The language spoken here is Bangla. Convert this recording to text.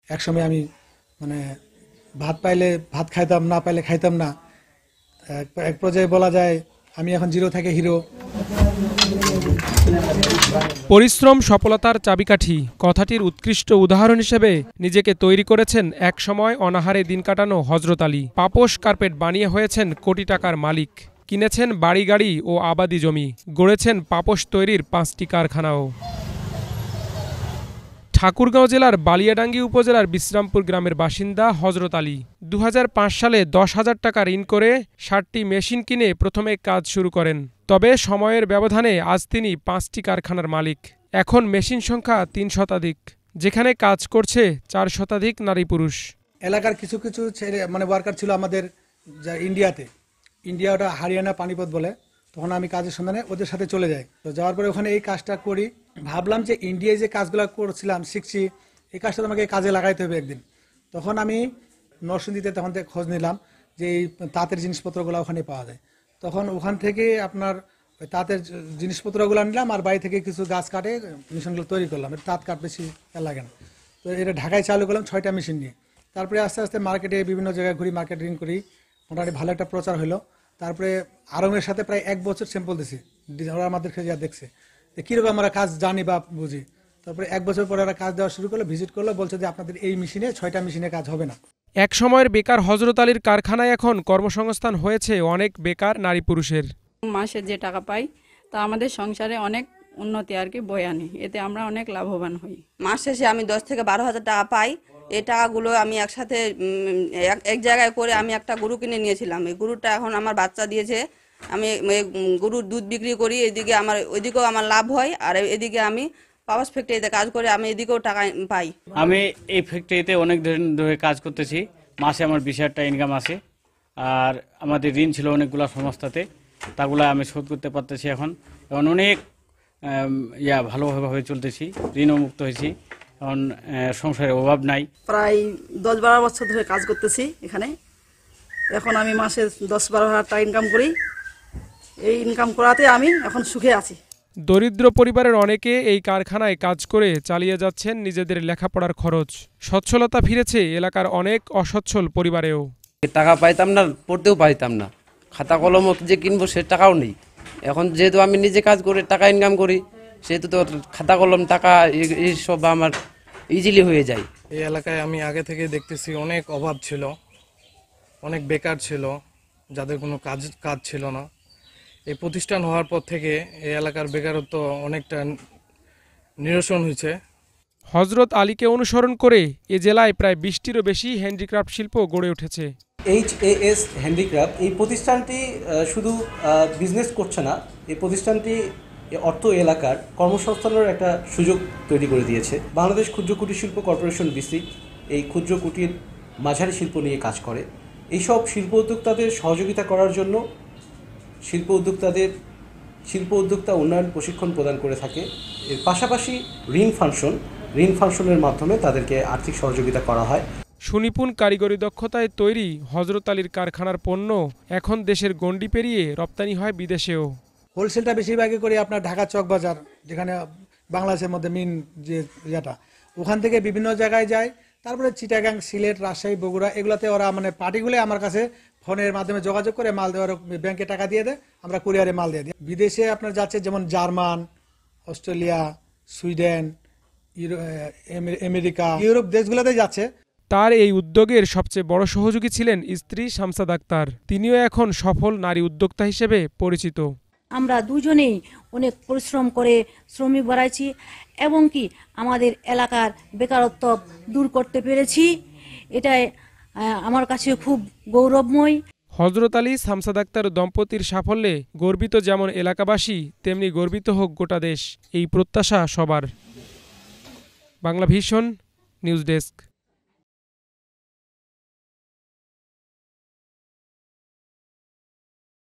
একসময় আমি মানে ভাত পাইলে ভাত খাইতাম, না পাইলে খাইতাম না। এক পর্যায়ে বলা যায় আমি এখন জিরো থেকে হিরো। পরিশ্রম সফলতার চাবিকাঠি কথাটির উৎকৃষ্ট উদাহরণ হিসেবে নিজেকে তৈরি করেছেন একসময় অনাহারে দিন কাটানো হযরত আলী। পাপোশ কার্পেট বানিয়ে হয়েছেন কোটি টাকার মালিক, কিনেছেন বাড়ি গাড়ি ও আবাদি জমি, গড়েছেন পাপোশ তৈরির 5টি কারখানাও। ঠাকুরগাঁও জেলার বালিয়াডাঙ্গি উপজেলার বিশ্রামপুর গ্রামের বাসিন্দা হযরত আলী 2005 সালে 10,000 টাকা ঋণ করে 60টি মেশিন কিনে প্রথমে কাজ শুরু করেন। তবে সময়ের ব্যবধানে আজ তিনি 5টি কারখানার মালিক। এখন মেশিন সংখ্যা 3 শতাধিক, যেখানে কাজ করছে 4 শতাধিক নারী পুরুষ। এলাকার কিছু কিছু ছেলে মানে ওয়ার্কার ছিল আমাদের যা ইন্ডিয়া ওটা হরিয়ানা পানিপথ বলে। তখন আমি কাজের সন্ধানে ওদের সাথে চলে যাই। তো যাওয়ার পরে ওখানে এই কাজটা করি। ভাবলাম যে ইন্ডিয়ায় যে কাজগুলো করছিলাম শিখছি, এই কাজটা আমাকে কাজে লাগাইতে হবে একদিন। তখন আমি নরসিংদীতে তখন থেকে খোঁজ নিলাম যে এই তাঁতের জিনিসপত্রগুলো ওখানে পাওয়া যায়। তখন ওখান থেকে আপনার ওই তাঁতের জিনিসপত্রগুলো নিলাম আর বাড়ি থেকে কিছু গাছ কাটে মেশিনগুলো তৈরি করলাম। তাঁত কাট বেশি লাগে না, তো এটা ঢাকায় চালু করলাম 6টা মেশিন নিয়ে। তারপরে আস্তে আস্তে মার্কেটে বিভিন্ন জায়গায় ঘুরি, মার্কেটিং করি, মোটামুটি ভালো একটা প্রচার হলো। তারপরে আরঙের সাথে প্রায় 1 বছর স্যাম্পল দিছি, ওরা আমাদের যা দেখছে যে কীরকম আমরা কাজ জানি বা বুঝি। তারপরে 1 বছর পরে ওরা কাজ দেওয়া শুরু করলো, ভিজিট করলো, বলছে যে আপনাদের এই মেশিনে 6টা মেশিনে কাজ হবে না। এক সময়ের বেকার হযরত আলীর কারখানায় এখন কর্মসংস্থান হয়েছে অনেক বেকার নারী পুরুষের। মাসে যে টাকা পাই তা আমাদের সংসারে অনেক উন্নতি আর কি বয়ে আনে, এতে আমরা অনেক লাভবান হই। মাস শেষে আমি 10 থেকে 12,000 টাকা পাই। এই টাকাগুলো আমি একসাথে এক জায়গায় করে আমি একটা গরু কিনে নিয়েছিলাম। এই গরুটা এখন আমার বাচ্চা দিয়েছে। আমি গরুর দুধ বিক্রি করি, এদিকে আমার ওইদিকেও আমার লাভ হয়, আর এদিকে আমি পাওয়ার ফ্যাক্টরিতে কাজ করে আমি এদিকেও টাকা পাই। আমি এই ফ্যাক্টরিতে অনেক দিন ধরে কাজ করতেছি, মাসে আমার 20,000 টাকা ইনকাম আছে। আর আমাদের ঋণ ছিল অনেকগুলো সংস্থাতে, তাগুলো আমি শোধ করতে পারতেছি। এখন অনেক ভালোভাবে চলতেছি, ঋণও মুক্ত হয়েছি, এখন সংসারের অভাব নাই। প্রায় 10-12 বছর ধরে কাজ করতেছি এখানে। এখন আমি মাসে 10-12,000 টাকা ইনকাম করি। এই ইনকাম করাতে আমি এখন সুখে আছি। দরিদ্র পরিবারের অনেকে এই কারখানায় কাজ করে চালিয়ে যাচ্ছেন নিজেদের লেখাপড়ার খরচ। সচ্ছলতা ফিরেছে এলাকার অনেক অসচ্ছল পরিবারেও। টাকা পাইতাম না, পড়তেও পাইতাম না, খাতা কলম যে কিনবো সে টাকাও নেই। এখন যেহেতু আমি নিজে কাজ করে টাকা ইনকাম করি, সেহেতু তো খাতা কলম টাকা এইসব আমার ইজিলি হয়ে যায়। এই এলাকায় আমি আগে থেকে দেখতেছি অনেক অভাব ছিল, অনেক বেকার ছিল, যাদের কোনো কাজ ছিল না। এই প্রতিষ্ঠান হওয়ার পর থেকে এই এলাকার বেকারত্ব অনেকটা নিরসন হয়েছে। হযরত আলীকে অনুসরণ করে এ জেলায় প্রায় 20টিরও বেশি হ্যান্ডিক্রাফট শিল্প গড়ে উঠেছে। HAS হ্যান্ডিক্রাফট এই প্রতিষ্ঠানটি শুধু বিজনেস করছে না, এই প্রতিষ্ঠানটি অর্থ এলাকার কর্মসংস্থানের একটা সুযোগ তৈরি করে দিয়েছে। বাংলাদেশ ক্ষুদ্র কুটির শিল্প কর্পোরেশন BC এই ক্ষুদ্র কুটির মাঝারি শিল্প নিয়ে কাজ করে। এইসব শিল্প উদ্যোক্তাদের সহযোগিতা করার জন্য শিল্প উদ্যোক্তা উন্নয়ন প্রশিক্ষণ প্রদান করে থাকে। এর পাশাপাশি ঋণ ফাংশনের মাধ্যমে তাদেরকে আর্থিক সহযোগিতা করা হয়। সুনিপুণ কারিগরি দক্ষতায় তৈরি হযরত আলীর কারখানার পণ্য এখন দেশের গণ্ডি পেরিয়ে রপ্তানি হয় বিদেশেও। হোলসেলটা বেশিরভাগই করি আপনার ঢাকা চক বাজার, যেখানে বাংলাদেশের মধ্যে মেন যে ইয়েটা, ওখান থেকে বিভিন্ন জায়গায় যায়। তারপরে চিটাগাং, সিলেট, রাজশাহী, বগুড়া, এগুলোতে ওরা মানে পার্টিগুলো আমার কাছে ফোনের মাধ্যমে যোগাযোগ করে মাল দেওয়ার, ব্যাংকে টাকা দিয়ে দেয়, আমরা কুরিয়ারে মাল দিয়ে দিই। বিদেশে আপনার যাচ্ছে যেমন German, Australia, Sweden, America, Europe দেশগুলোতে যাচ্ছে। তার এই উদ্যোগের সবচেয়ে বড় সহযোগী ছিলেন স্ত্রী শামসাদ আক্তার। তিনিও এখন সফল নারী উদ্যোক্তা হিসেবে পরিচিত। আমরা দুজনেই অনেক পরিশ্রম করে শ্রমিক বাড়াইছি এবং কি আমাদের এলাকার বেকারত্ব দূর করতে পেরেছি। এটাই আমার কাছে খুব গৌরবময়। হযরত আলী শামসাদ আক্তার দম্পতির সাফল্যে গর্বিত যেমন এলাকাবাসী, তেমনি গর্বিত হোক গোটা দেশ, এই প্রত্যাশা সবার। Bangla vision news desk.